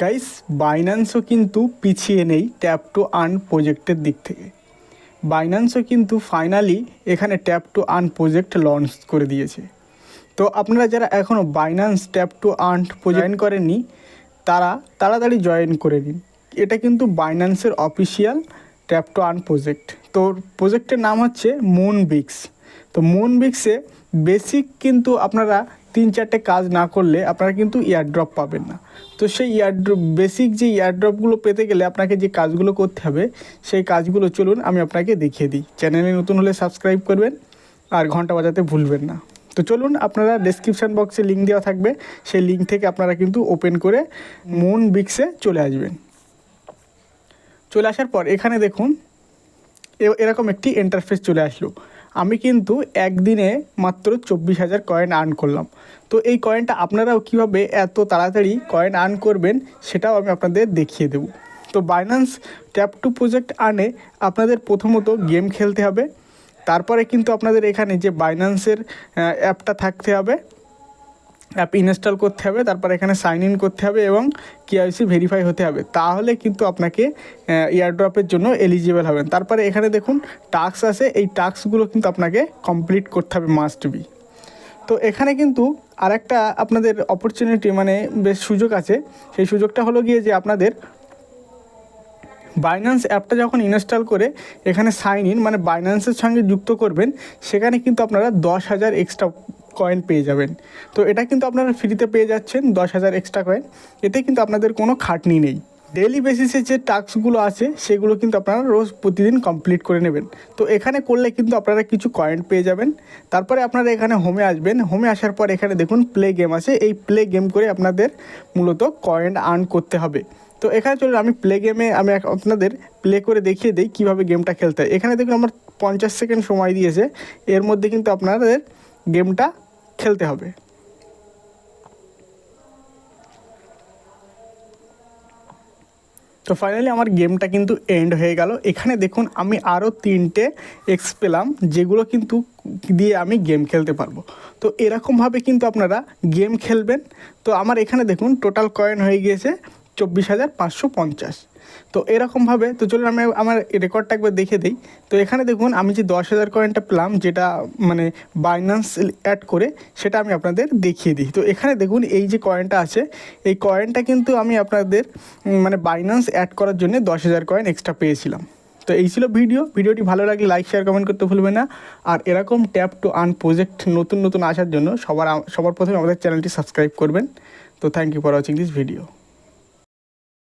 Guys, বাইন্যান্সও কিন্তু পিছিয়ে নেই ট্যাপ টু আর্ন প্রজেক্টের দিক থেকে। বাইন্যান্সও কিন্তু ফাইনালি এখানে tap to earn project launch করে দিয়েছে। তো আপনারা যারা এখনও Binance tap to earn join করেননি তারা তাড়াতাড়ি জয়েন করে নিন। এটা কিন্তু বাইন্যান্সের official tap to earn project. তো প্রজেক্টের নাম হচ্ছে মুনবিক্স। তো মুনবিক্সে বেসিক কিন্তু আপনারা 3-4টে কাজ না করলে আপনারা কিন্তু ইয়ারড্রপ পাবেন না। তো সেই বেসিক যে ইয়ারড্রপগুলো পেতে গেলে আপনাকে যে কাজগুলো করতে হবে সেই কাজগুলো চলুন আমি আপনাকে দেখিয়ে দিই। চ্যানেলে নতুন হলে সাবস্ক্রাইব করবেন আর ঘন্টা বাজাতে ভুলবেন না। তো চলুন, আপনারা ডেসক্রিপশান বক্সে লিঙ্ক দেওয়া থাকবে, সেই লিঙ্ক থেকে আপনারা কিন্তু ওপেন করে মুনবিক্সে চলে আসবেন। চলে আসার পর এখানে দেখুন এরকম একটি ইন্টারফেস চলে আসলো। আমি কিন্তু একদিনে মাত্র 24,000 কয়েন আর্ন করলাম। তো এই কয়েনটা আপনারাও কীভাবে এত তাড়াতাড়ি কয়েন আর্ন করবেন সেটাও আমি আপনাদের দেখিয়ে দেব। তো বাইন্যান্স ট্যাপ টু প্রজেক্ট আর্নে আপনাদের প্রথমত গেম খেলতে হবে, তারপরে কিন্তু আপনাদের এখানে যে বাইন্যান্সের অ্যাপটা থাকতে হবে, অ্যাপ ইনস্টল করতে হবে, তারপর এখানে সাইন ইন করতে হবে এবং কেওয়াইসি ভেরিফাই হতে হবে। তাহলে কিন্তু আপনাকে এয়ারড্রপের জন্য এলিজিবল হবেন। তারপরে এখানে দেখুন টাস্ক আছে, এই টাস্কগুলো কিন্তু আপনাকে কমপ্লিট করতে হবে, মাস্ট বি। তো এখানে কিন্তু আরেকটা আপনাদের অপরচুনিটি মানে বেশ সুযোগ আছে। সেই সুযোগটা হলো গিয়ে যে আপনাদের বাইন্যান্স অ্যাপটা যখন ইনস্টল করে এখানে সাইন ইন মানে বাইন্যান্সের সঙ্গে যুক্ত করবেন, সেখানে কিন্তু আপনারা 10,000 এক্সট্রা কয়েন পেয়ে যাবেন। তো এটা কিন্তু আপনারা ফ্রিতে পেয়ে যাচ্ছেন 10,000 এক্সট্রা কয়েন। এতে কিন্তু আপনাদের কোনো খাটনি নেই। ডেইলি বেসিসে যে টাস্কগুলো আছে সেগুলো কিন্তু আপনারা রোজ প্রতিদিন কমপ্লিট করে নেবেন। তো এখানে করলে কিন্তু আপনারা কিছু কয়েন পেয়ে যাবেন। তারপরে আপনারা এখানে হোমে আসবেন। হোমে আসার পর এখানে দেখুন প্লে গেম আছে। এই প্লে গেম করে আপনাদের মূলত কয়েন আর্ন করতে হবে। তো এখানে চলুন আমি প্লে গেমে আমি আপনাদের প্লে করে দেখিয়ে দিই কীভাবে গেমটা খেলতে হয়। এখানে দেখুন আমার 50 সেকেন্ড সময় দিয়েছে, এর মধ্যে কিন্তু আপনাদের গেমটা খেলতে হবে। তো ফাইনালি আমার গেমটা কিন্তু এন্ড হয়ে গেল। এখানে দেখুন আমি আরও 3টে এক্স পেলাম, যেগুলো কিন্তু দিয়ে আমি গেম খেলতে পারবো। তো এরকমভাবে কিন্তু আপনারা গেম খেলবেন। তো আমার এখানে দেখুন টোটাল কয়েন হয়ে গিয়েছে 24,550। তো এরকমভাবে তো চলুন আমি আমার রেকর্ডটা একবার দেখে দিই। তো এখানে দেখুন আমি যে 10,000 কয়েনটা পেলাম, যেটা মানে বাইন্যান্স অ্যাড করে, সেটা আমি আপনাদের দেখিয়ে দিই। তো এখানে দেখুন এই যে কয়েনটা আছে, এই কয়েনটা কিন্তু আমি আপনাদের মানে বাইন্যান্স অ্যাড করার জন্য 10,000 কয়েন এক্সট্রা পেয়েছিলাম। তো এই ছিল ভিডিওটি ভালো লাগলে লাইক শেয়ার কমেন্ট করতে ভুলবেন না। আর এরকম ট্যাপ টু আর্ন প্রজেক্ট নতুন আসার জন্য সবার প্রথমে আমাদের চ্যানেলটি সাবস্ক্রাইব করবেন। তো thank you for watching this video.